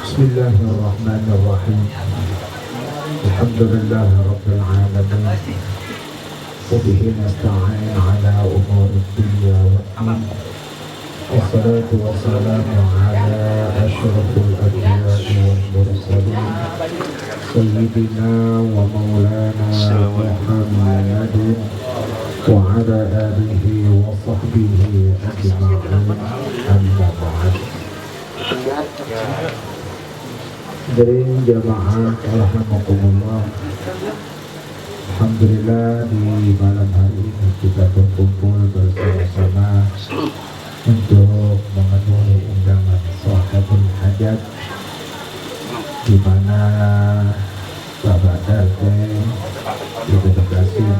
Bismillahirrahmanirrahim. Alhamdulillahi rabbil alamin. Wabihi nasta'in ala umuri dunya waddin. Wassalatu wassalamu ala asyrafil anbiya'i wal mursalin sayyidina wa maulana Muhammadin wa ala alihi wa sahbihi ajma'in. Amma ba'd. Dari jamaah rahimakumullah, alhamdulillah di malam hari ini kita berkumpul bersama-sama untuk memenuhi undangan sahabatul hajat, di mana Bapak RT Ibu Qasim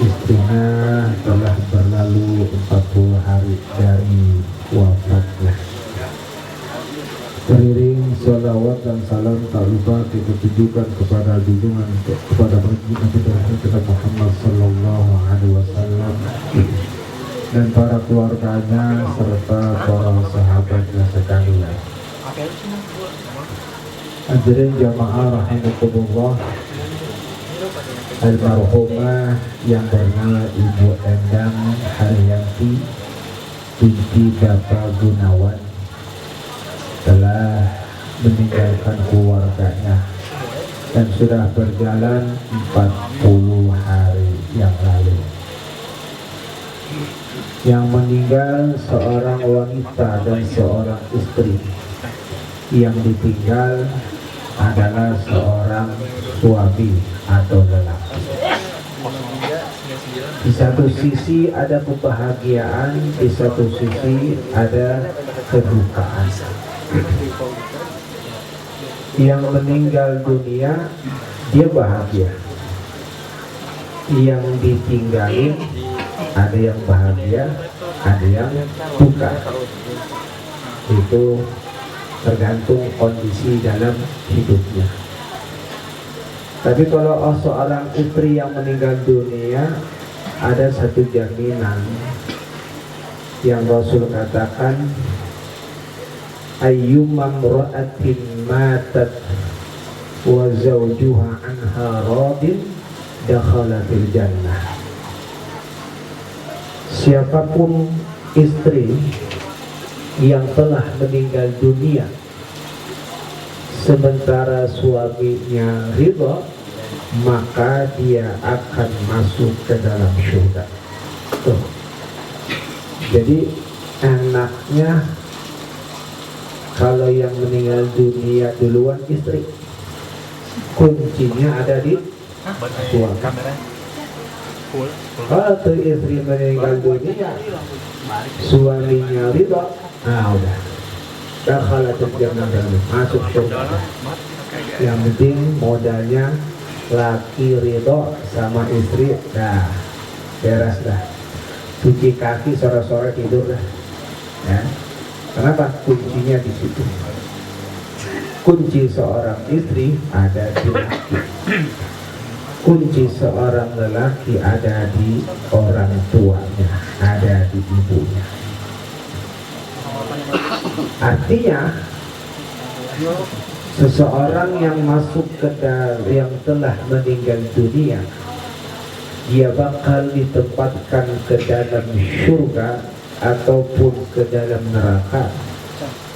istrinya telah berlalu 40 hari dari wafatnya. Beriring salawat dan salam tak lupa kita tujukan kepada junjungan kepada kita Muhammad sallallahu alaihi wasallam dan para keluarganya serta para sahabatnya sekalian. Hadirin jamaah rahimakumullah, almarhumah yang bernama Ibu Endang Haryanti binti Bapak Gunawan telah meninggalkan keluarganya dan sudah berjalan 40 hari yang lalu. Yang meninggal seorang wanita dan seorang istri. Yang ditinggal adalah seorang suami atau lelaki. Di satu sisi ada kebahagiaan, di satu sisi ada kedukaan. Yang meninggal dunia dia bahagia, yang ditinggalin ada yang bahagia, ada yang duka. Itu tergantung kondisi dalam hidupnya. Tapi kalau seorang istri yang meninggal dunia, ada satu jaminan yang Rasul katakan, ayyumam ra'atin matat wa zawjuha anha radin dakhalatil jannah. Siapapun istri yang telah meninggal dunia sementara suaminya ridha, maka dia akan masuk ke dalam surga. Tuh. Jadi enaknya kalau yang meninggal dunia duluan istri, kuncinya ada di suami. Kalau tuh istri meninggal dunia, suaminya ridha, nah udah, dakhalatul jannah, masuk surga. Yang penting modalnya laki ridho sama istri, dah beres dah. Cuci kaki sore-sore tidur dah. Ya. Kenapa? Kuncinya di situ. Kunci seorang istri ada di laki. Kunci seorang lelaki ada di orang tuanya, ada di ibunya. Artinya seseorang yang masuk ke dalam, yang telah meninggal dunia, dia bakal ditempatkan ke dalam surga ataupun ke dalam neraka.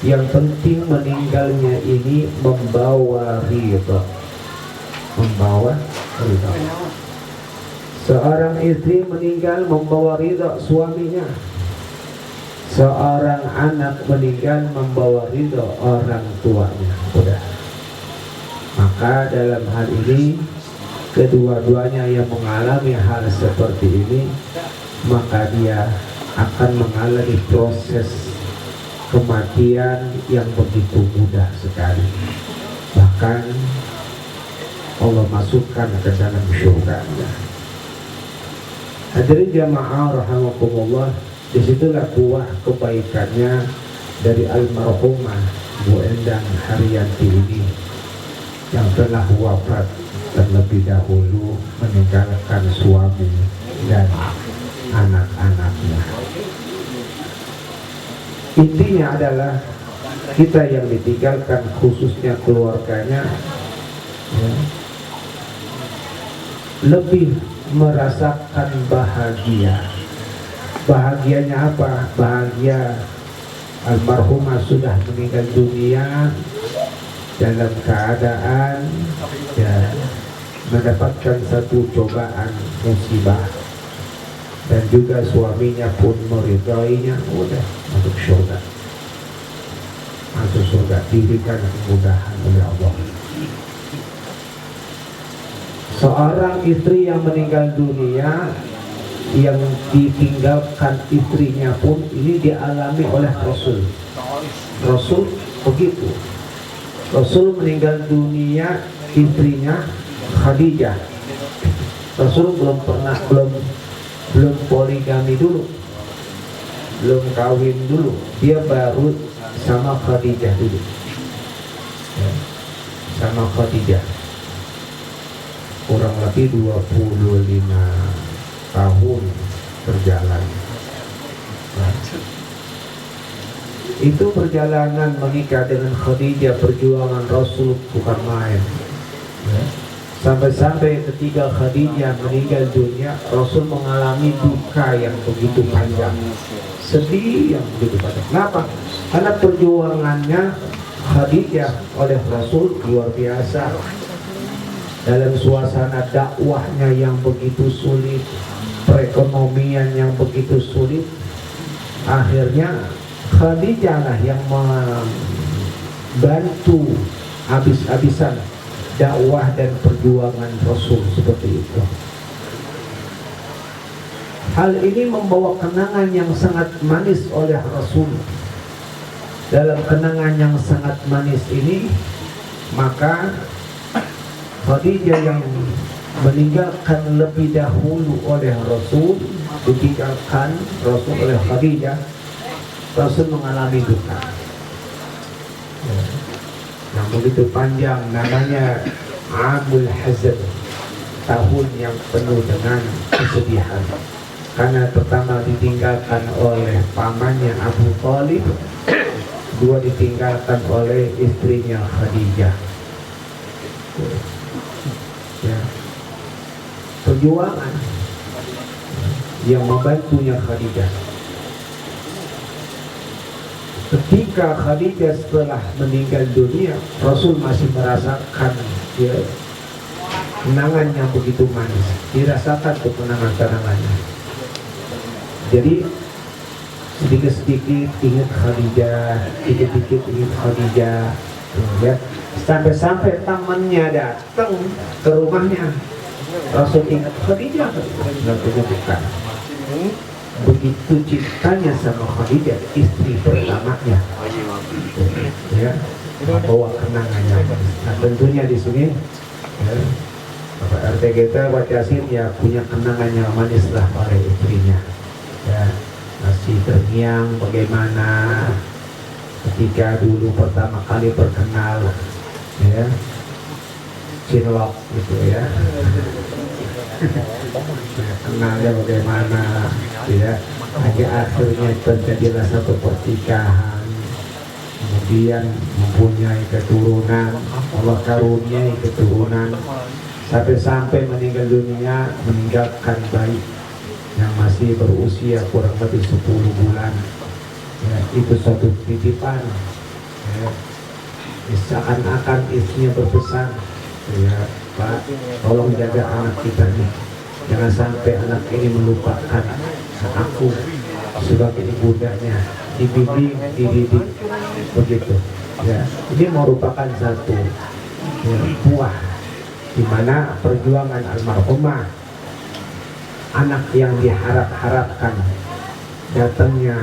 Yang penting meninggalnya ini membawa ridha, membawa ridha. Seorang istri meninggal membawa ridha suaminya. Seorang anak meninggal membawa ridha orang tuanya. Udah. Maka dalam hal ini kedua-duanya yang mengalami hal seperti ini, maka dia akan mengalami proses kematian yang begitu mudah sekali. Bahkan Allah masukkan ke dalam surga-Nya. Hadirin jamaah rahimakumullah, disitulah buah kebaikannya dari almarhumah Bu Endang Haryanti ini yang telah wafat terlebih dahulu meninggalkan suami dan anak-anaknya. Intinya adalah kita yang ditinggalkan, khususnya keluarganya, ya, lebih merasakan bahagia. Bahagianya apa? Bahagia almarhumah sudah meninggal dunia dalam keadaan ya, mendapatkan satu cobaan musibah, dan juga suaminya pun meridainya, udah masuk surga, diberikan kemudahan oleh Allah. Seorang istri yang meninggal dunia, yang ditinggalkan istrinya pun ini dialami oleh Rasul. Rasul begitu. Rasul meninggal dunia, istrinya Khadijah. Rasul belum poligami dulu, belum kawin dulu, dia baru sama Khadijah dulu, ya, sama Khadijah kurang lebih 25 tahun berjalan. Nah, itu perjalanan menikah dengan Khadijah, perjuangan Rasul bukan main, ya. Sampai-sampai ketika Khadijah meninggal dunia, Rasul mengalami duka yang begitu panjang, sedih yang begitu panjang. Kenapa? Karena perjuangannya Khadijah oleh Rasul luar biasa. Dalam suasana dakwahnya yang begitu sulit, perekonomian yang begitu sulit, akhirnya Khadijah lah yang membantu habis-habisan dakwah dan perjuangan Rasul seperti itu. Hal ini membawa kenangan yang sangat manis oleh Rasul. Dalam kenangan yang sangat manis ini, maka Khadijah yang meninggalkan lebih dahulu oleh Rasul, ditinggalkan Rasul oleh Khadijah, Rasul mengalami duka yang begitu panjang, namanya Amul Hazan, tahun yang penuh dengan kesedihan. Karena pertama ditinggalkan oleh pamannya Abu Thalib, dua ditinggalkan oleh istrinya Khadijah. Ya. Perjuangan yang membantunya Khadijah. Ketika Khadijah setelah meninggal dunia, Rasul masih merasakan ya, kenangan yang begitu manis, dirasakan kenangan-kenangannya. Jadi sedikit-sedikit ingat Khadijah, sedikit-sedikit ingat Khadijah, ya. Sampai-sampai temannya datang ke rumahnya, Rasul ingat Khadijah, bukan. Begitu cintanya sama Khadijah, istri pertamanya, ya, bawa kenangannya. Nah, tentunya di sini, ya, Bapak RT kita, Pak Yasin, ya punya kenangannya manis lah oleh istrinya. Ya, masih terngiang bagaimana ketika dulu pertama kali berkenal, ya, cinlok gitu ya. Kenalnya bagaimana, ya, akhirnya terjadilah satu pernikahan, kemudian mempunyai keturunan, Allah karuniai keturunan, sampai meninggal dunia meninggalkan bayi yang masih berusia kurang lebih 10 bulan. Ya, itu suatu titipan, ya. Seakan-akan istrinya berpesan, ya, Pak, tolong jaga anak kita nih, jangan sampai anak ini melupakan aku sebagai ibundanya, dibimbing, dididik, begitu. Ya, ini merupakan satu, ya, buah di mana perjuangan almarhumah, anak yang diharap-harapkan datangnya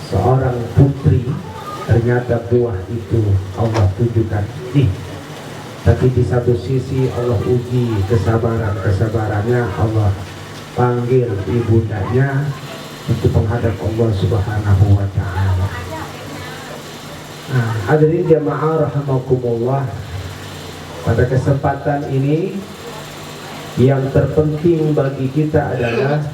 seorang putri, ternyata buah itu Allah tunjukkan nih. Tapi di satu sisi Allah uji kesabarannya, Allah panggil ibundanya untuk menghadap Allah Subhanahu wa ta'ala. Nah, hadirin jamaah rahimakumullah, pada kesempatan ini yang terpenting bagi kita adalah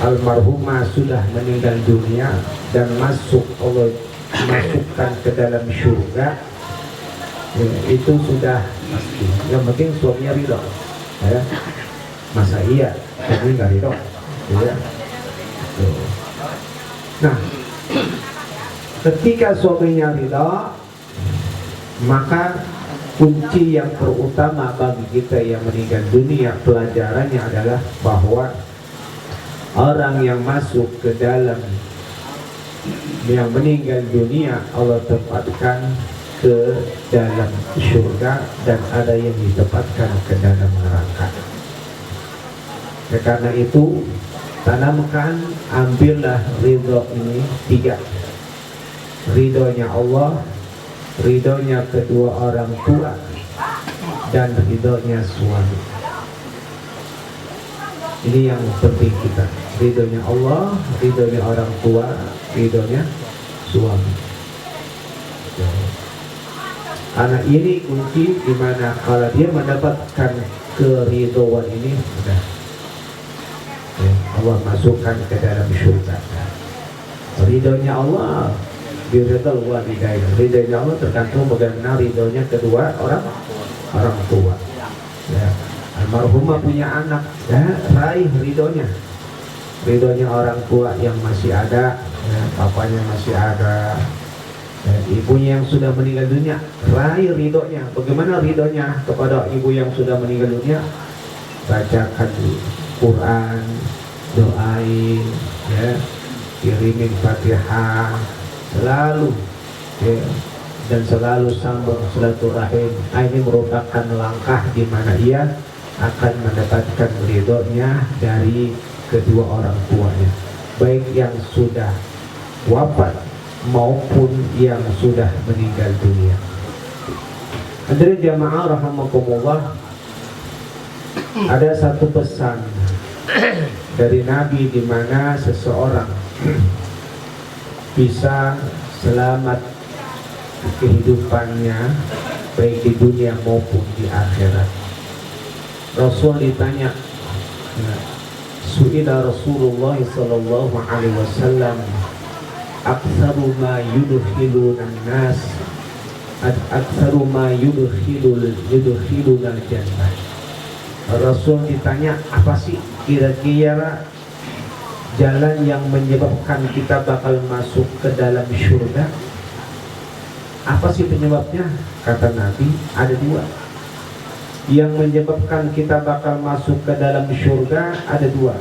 almarhumah sudah meninggal dunia dan masuk Allah masukkan ke dalam surga, ya, itu sudah pasti. Yang penting suaminya ridho, ya. Masa iya suami nggak ridho, ya. Nah, ketika suaminya ridho, maka kunci yang terutama bagi kita yang meninggal dunia, pelajarannya adalah bahwa orang yang masuk ke dalam, yang meninggal dunia, Allah tempatkan ke dalam surga, dan ada yang ditempatkan ke dalam neraka. Ya, karena itu tanamkan, ambillah ridho ini tiga: ridhonya Allah, ridhonya kedua orang tua, dan ridhonya suami. Ini yang penting kita, ridhonya Allah, ridhonya orang tua, ridhonya suami. Karena ini kunci dimana kalau dia mendapatkan keridhoan ini, sudah, ya, Allah masukkan ke dalam surga. Ridhonya Allah, biridhal walidain. Ridhonya Allah tergantung bagaimana ridhonya kedua orang tua. Ya, almarhumah punya anak, ya, raih ridhonya. Ridhonya orang tua yang masih ada, ya, papanya masih ada, ya, ibunya yang sudah meninggal dunia, raih ridhonya. Bagaimana ridhonya kepada ibu yang sudah meninggal dunia? Bacakan Quran, doain, ya, kirimin Fatihah selalu, ya, dan selalu sambung silaturahim. Ini merupakan langkah di mana ia akan mendapatkan ridhonya dari kedua orang tuanya, baik yang sudah wafat maupun yang sudah meninggal dunia. Hadirin jamaah rahimakumullah, ada satu pesan dari Nabi di mana seseorang bisa selamat kehidupannya baik di dunia maupun di akhirat. Rasul ditanya, su'ila Rasulullah sallallahu alaihi wasallam, aktsaru ma yudkhilun nas, aktsaru ma yudkhilul jannah. Rasul ditanya, apa sih kira-kira jalan yang menyebabkan kita bakal masuk ke dalam surga? Apa sih penyebabnya? Kata Nabi, ada dua. Yang menyebabkan kita bakal masuk ke dalam surga ada dua.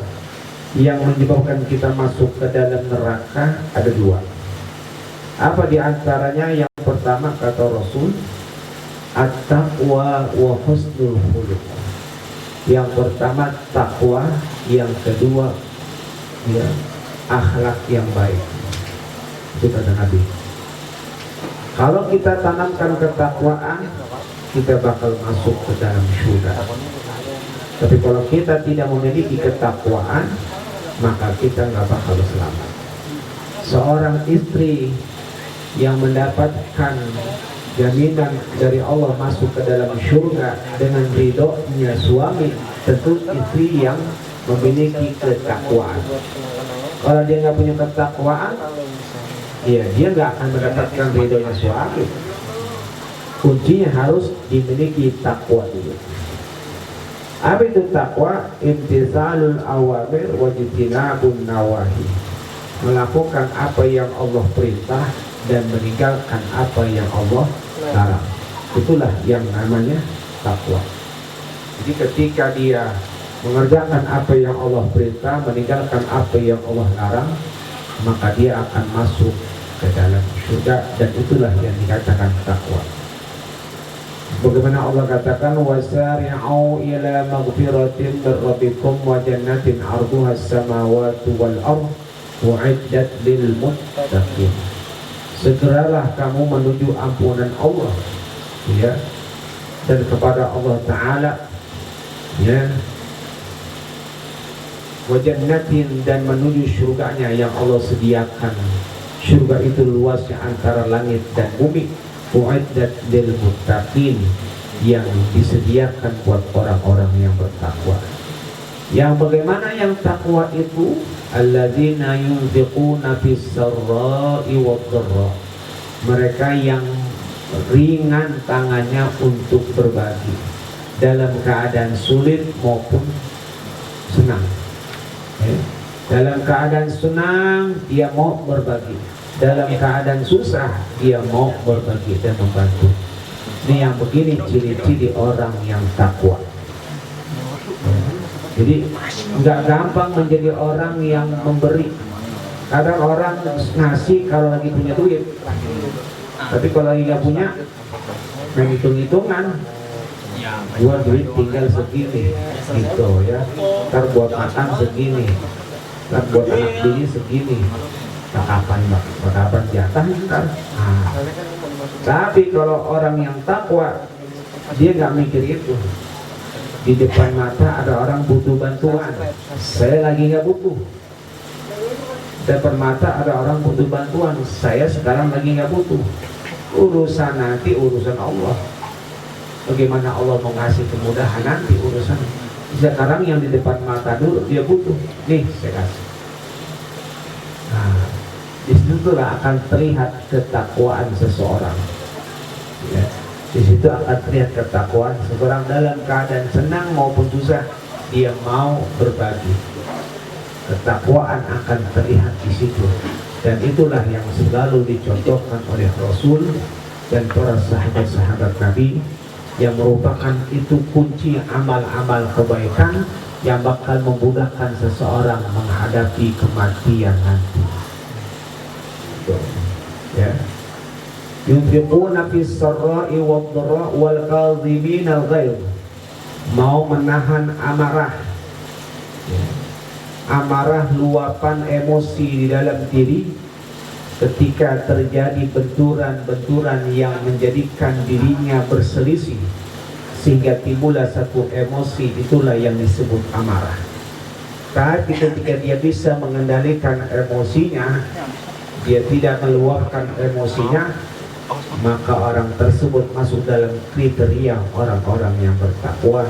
Yang menyebabkan kita masuk ke dalam neraka ada dua. Apa di antaranya? Yang pertama kata Rasul, at-taqwa wa husnul khuluq. Yang pertama takwa, yang kedua, ya, akhlak yang baik. Itu kata Nabi. Kalau kita tanamkan ketakwaan, kita bakal masuk ke dalam surga. Tapi kalau kita tidak memiliki ketakwaan, maka kita nggak bakal selamat. Seorang istri yang mendapatkan jaminan dari Allah masuk ke dalam surga dengan ridhonya suami, tentu istri yang memiliki ketakwaan. Kalau dia nggak punya ketakwaan, ya dia nggak akan mendapatkan ridhonya suami. Kuncinya harus dimiliki takwa dulu. Apa itu takwa? Imtithalul awamir wa ijtinabun nawahi. Melakukan apa yang Allah perintah dan meninggalkan apa yang Allah larang. Itulah yang namanya takwa. Jadi ketika dia mengerjakan apa yang Allah perintah, meninggalkan apa yang Allah larang, maka dia akan masuk ke dalam surga, dan itulah yang dikatakan takwa. Bagaimana Allah katakan, wasari'u ila maghfiratin min rabbikum wa jannatin 'arduha as-samawati wal ardh u'iddat lil muttaqin. Segeralah kamu menuju ampunan Allah, ya, dan kepada Allah Ta'ala, ya, wa jannatin, dan menuju surganya yang Allah sediakan. Surga itu luasnya antara langit dan bumi. U'iddat lil muttaqin, yang disediakan buat orang-orang yang bertakwa. Yang bagaimana yang takwa itu? Alladzina yunfiquna fis sarra'i wad dharra. mereka yang ringan tangannya untuk berbagi dalam keadaan sulit maupun senang. Dalam keadaan senang dia mau berbagi, dalam keadaan susah dia mau berbagi dan membantu. Ini yang begini ciri-ciri orang yang takwa. Jadi nggak gampang menjadi orang yang memberi. Kadang orang ngasih kalau lagi punya duit, tapi kalau lagi nggak punya, main hitung-hitungan. Gua duit tinggal segini, gitu ya. Ntar buat makan segini, ntar buat anak bini segini. Kapan bang? Kapan jatah ntar? Nah. Tapi kalau orang yang takwa, dia nggak mikir itu. Di depan mata ada orang butuh bantuan, saya lagi nggak butuh. Depan mata ada orang butuh bantuan, saya sekarang lagi nggak butuh. Urusan nanti urusan Allah. Bagaimana Allah mau ngasih kemudahan nanti urusan. Sekarang yang di depan mata dulu dia butuh, nih saya kasih. Nah, disitulah akan terlihat ketakwaan seseorang. Ya. Di situ akan terlihat ketakwaan seseorang dalam keadaan senang maupun susah, dia mau berbagi. Ketakwaan akan terlihat di situ, dan itulah yang selalu dicontohkan oleh Rasul dan para sahabat-sahabat Nabi, yang merupakan itu kunci amal-amal kebaikan yang bakal memudahkan seseorang menghadapi kematian nanti. Ya. Yunfiquna fis sarra'i wad dharra wal kadhibina al-ghayz. Mau menahan amarah. Ya. Amarah, luapan emosi di dalam diri ketika terjadi benturan-benturan yang menjadikan dirinya berselisih sehingga timbullah satu emosi, itulah yang disebut amarah. Tapi ketika dia bisa mengendalikan emosinya, dia tidak meluapkan emosinya, maka orang tersebut masuk dalam kriteria orang-orang yang bertakwa,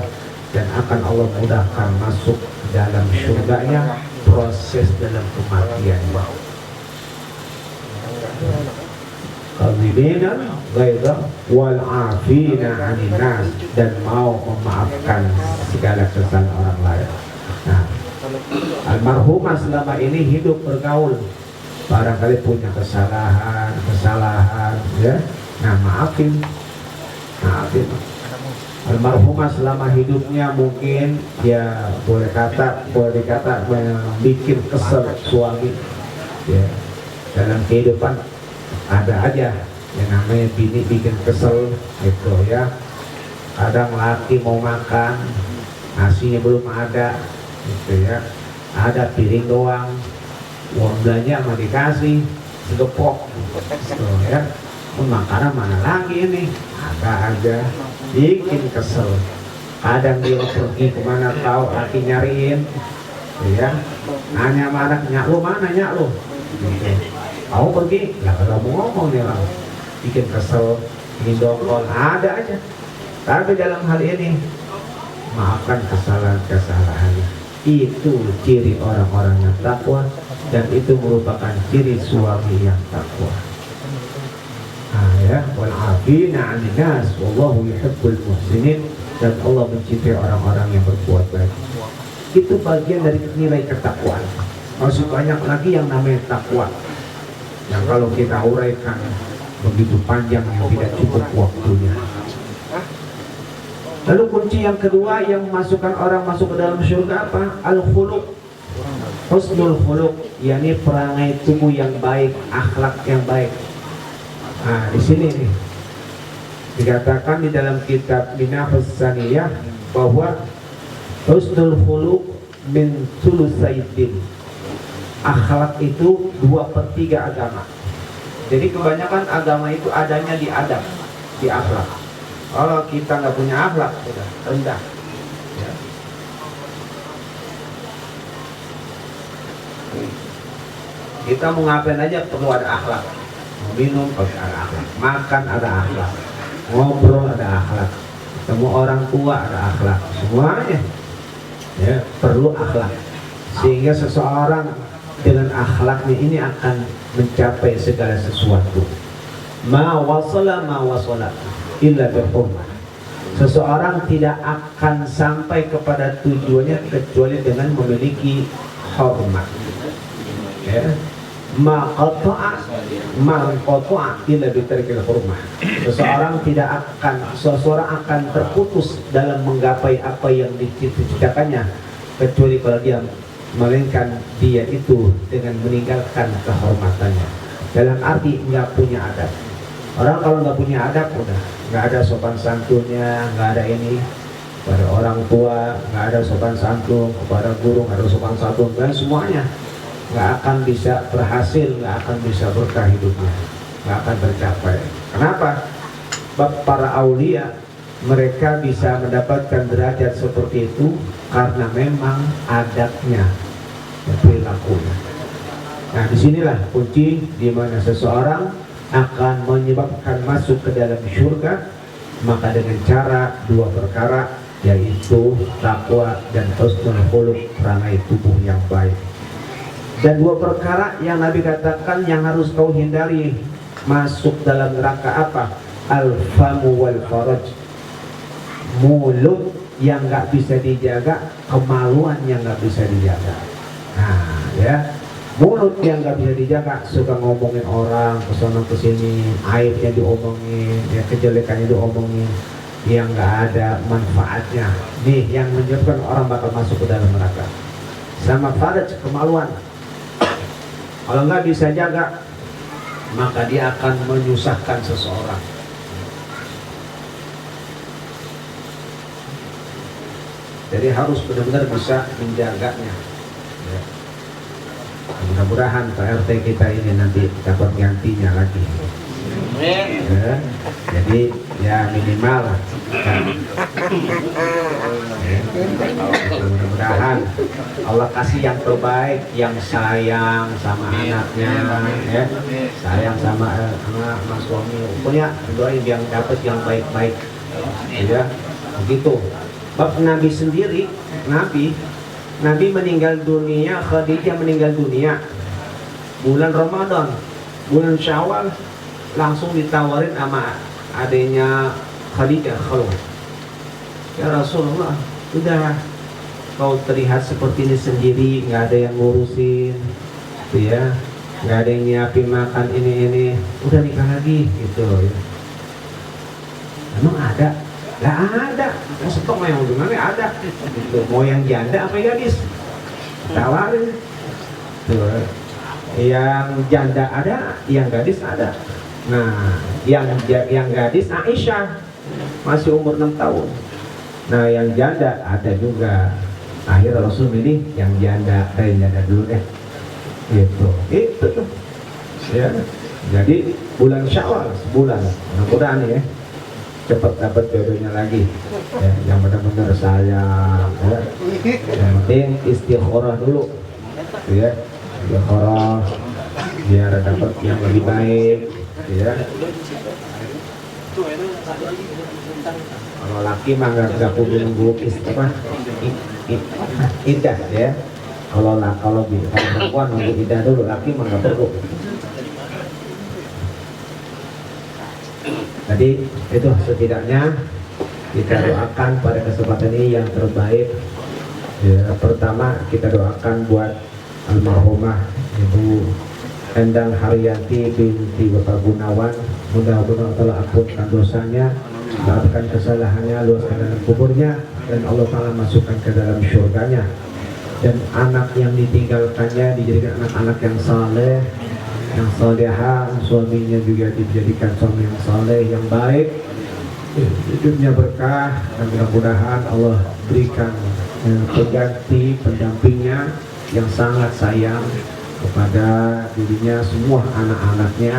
dan akan Allah mudahkan masuk dalam surganya proses dalam kematiannya. Qadzibina ghaidha wal afina 'anil nas, dan mau memaafkan segala kesalahan orang lain. Nah, almarhumah selama ini hidup bergaul, barangkali punya kesalahan, ya. Nah, maafin. Almarhumah selama hidupnya mungkin dia boleh dikata bikin kesel suami. Ya. Dalam kehidupan ada aja yang namanya bini bikin kesel, gitu ya. Kadang laki mau makan, nasinya belum ada, gitu ya. Ada piring doang, uang belanja mau dikasih segepok, gitu ya. Makanan mana lagi ini? Ada aja, bikin kesel. Kadang dia pergi kemana tahu laki nyariin, ya. Nanya mana, nyak lu mana, nyak lu? Gitu. Kamu pergi, lah kalau mau ngomong nih orang, bikin kesel, ingin dongkol, ada aja. Tapi dalam hal ini, maafkan kesalahan-kesalahan. Itu ciri orang-orang yang takwa, dan itu merupakan ciri suami yang takwa. Ya, wal afina 'anil nas wallahu yuhibbul muhsinin, dan Allah mencintai orang-orang yang berbuat baik. Itu bagian dari nilai ketakwaan. Masih banyak lagi yang namanya takwa, yang kalau kita uraikan begitu panjang yang tidak cukup waktunya. Lalu kunci yang kedua yang memasukkan orang masuk ke dalam surga apa? Al-khuluq, husnul khuluq, yakni perangai tubuh yang baik, akhlak yang baik. Nah, di sini nih dikatakan di dalam kitab Minahus Saniyah bahwa husnul khuluq min sulusaiddin. Akhlak itu 2/3 agama. Jadi kebanyakan agama itu adanya di adab, di akhlak. Kalau kita nggak punya akhlak, sudah rendah. Ya. Kita mau ngapain aja perlu ada akhlak. Minum pasti ada akhlak, makan ada akhlak, ngobrol ada akhlak, ketemu orang tua ada akhlak, semuanya ya perlu akhlak. Sehingga seseorang dengan akhlaknya ini akan mencapai segala sesuatu. ma wasala illa bil hurmah. Seseorang tidak akan sampai kepada tujuannya kecuali dengan memiliki hormat. Ya. Ma qata'a illa bi tarkil hurmah. Seseorang akan terputus dalam menggapai apa yang dicita-citakannya kecuali kalau dia melainkan dia itu dengan meninggalkan kehormatannya. Dalam arti nggak punya adab. Orang kalau nggak punya adab udah nggak ada sopan santunnya, nggak ada ini pada orang tua, nggak ada sopan santun kepada guru, nggak ada sopan santun dan semuanya nggak akan bisa berhasil, nggak akan bisa berkah hidupnya, nggak akan tercapai. Kenapa? Para aulia mereka bisa mendapatkan derajat seperti itu karena memang adabnya, perilakunya. Nah, disinilah kunci di mana seseorang akan menyebabkan masuk ke dalam surga, maka dengan cara dua perkara, yaitu takwa dan husnul khuluq, perangai tubuh yang baik. Dan dua perkara yang Nabi katakan yang harus kau hindari masuk dalam neraka apa? Al-famu wal faraj. Mulut yang nggak bisa dijaga, kemaluan yang nggak bisa dijaga. Nah, ya. Mulut yang nggak bisa dijaga, suka ngomongin orang kesana kesini, aibnya diomongin, ya kejelekannya diomongin, yang nggak ada manfaatnya. Nih yang menyebabkan orang bakal masuk ke dalam neraka. Sama faraj, kemaluan. Kalau nggak bisa jaga, maka dia akan menyusahkan seseorang. Jadi harus benar-benar bisa menjaganya. Ya. Mudah-mudahan Pak RT kita ini nanti dapat gantinya lagi. Ya, jadi ya minimal lah. Ya, mudah-mudahan Allah kasih yang terbaik, yang sayang sama anaknya, ya, sayang sama suami. Pokoknya doain yang dapat yang baik-baik, ya, begitu. Bab Nabi sendiri, Nabi meninggal dunia, Khadijah meninggal dunia bulan Ramadan, bulan Syawal langsung ditawarin sama adanya Khadijah, kalau ya Rasulullah, udah kau terlihat seperti ini sendiri, nggak ada yang ngurusin, ya, nggak ada yang nyiapin makan ini, udah nikah lagi, gitu. Ya. Emang ada? Nggak ada. Mau stok yang gimana ada? Gitu. Mau yang janda apa gadis? Tawarin. Tuh. Yang janda ada, yang gadis ada. Nah, yang gadis Aisyah masih umur 6 tahun. Nah, yang janda ada juga. Akhirnya Rasul milih yang janda, yang janda dulu deh. Gitu. Itu tuh. Ya. Jadi bulan Syawal sebulan. Mudah-mudahan ya cepat dapat jodohnya lagi. Ya, yang benar-benar sayang. Ya. Yang penting istikharah dulu. Ya. Istikharah biar dapat yang lebih baik. Ya. Kalau laki mah nggak kudu nunggu idah ya. Kalau perempuan nunggu idah dulu, laki mah nggak perlu. Jadi itu setidaknya kita doakan pada kesempatan ini yang terbaik. Ya, pertama kita doakan buat almarhumah Ibu Endang Haryanti binti Bapak Gunawan, mudah-mudahan Allah ampunkan dosanya, maafkan kesalahannya, luaskan dalam kuburnya, dan Allah Ta'ala masukkan ke dalam syurganya. Dan anak yang ditinggalkannya dijadikan anak-anak yang saleh, yang salehah, suaminya juga dijadikan suami yang saleh, yang baik, hidupnya berkah, dan mudah-mudahan Allah berikan pengganti pendampingnya yang sangat sayang kepada dirinya, semua anak-anaknya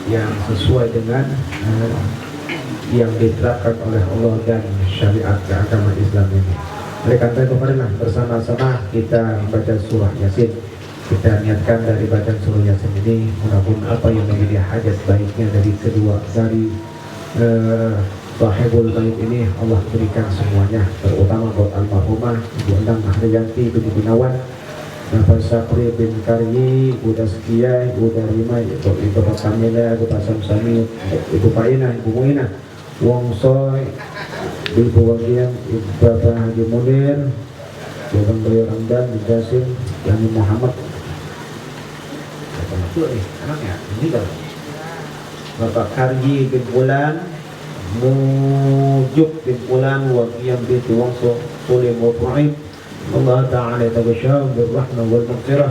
yang sesuai dengan yang diterapkan oleh Allah dan syariat agama Islam ini. Oleh karena itu marilah bersama-sama kita membaca surah Yasin. Kita niatkan dari bacaan surah Yasin ini, mudah-mudahan apa yang menjadi hajat baiknya dari sahibul bait ini Allah berikan semuanya, terutama buat almarhumah Ibu Endang Haryanti binti Gunawan. Bapak Sakri bin Karyi, udah sekian, udah lima, itu Pak Kamila, itu Pak Samsami, itu Pak Ina, Ibu Muina, Wong Soy, Ibu Wagian, Ibu Bapak Haji Munir, Bapak Beliau Ramdan, Ibu Jasim, Yani Muhammad. Anaknya, ini kan Bapak Karyi bin Bulan, Mujuk bin Bulan, Wagian bin Wong Solim Wafu'ib. Allah Ta'ala يتغشاهم بالرحمة والمغفرة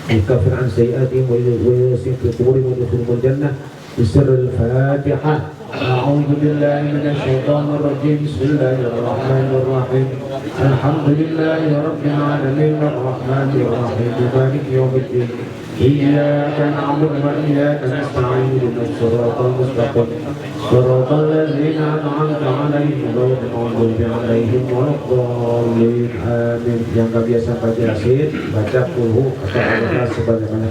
ويكفر عن سيئاتهم ويسير في قبورهم ويدخلهم الجنة بسر الفاتحة. أعوذ بالله من الشيطان الرجيم. بسم الله الرحمن الرحيم. الحمد لله رب العالمين الرحمن الرحيم مالك يوم الدين. إياك نعبد وإياك نستعين اهدنا الصراط المستقيم صراط الذين أنعمت عليهم غير المغضوب عليهم ولا الضالين آمين. Yang nggak biasa baca yasin baca kulhu atau al-ikhlas sebagaimana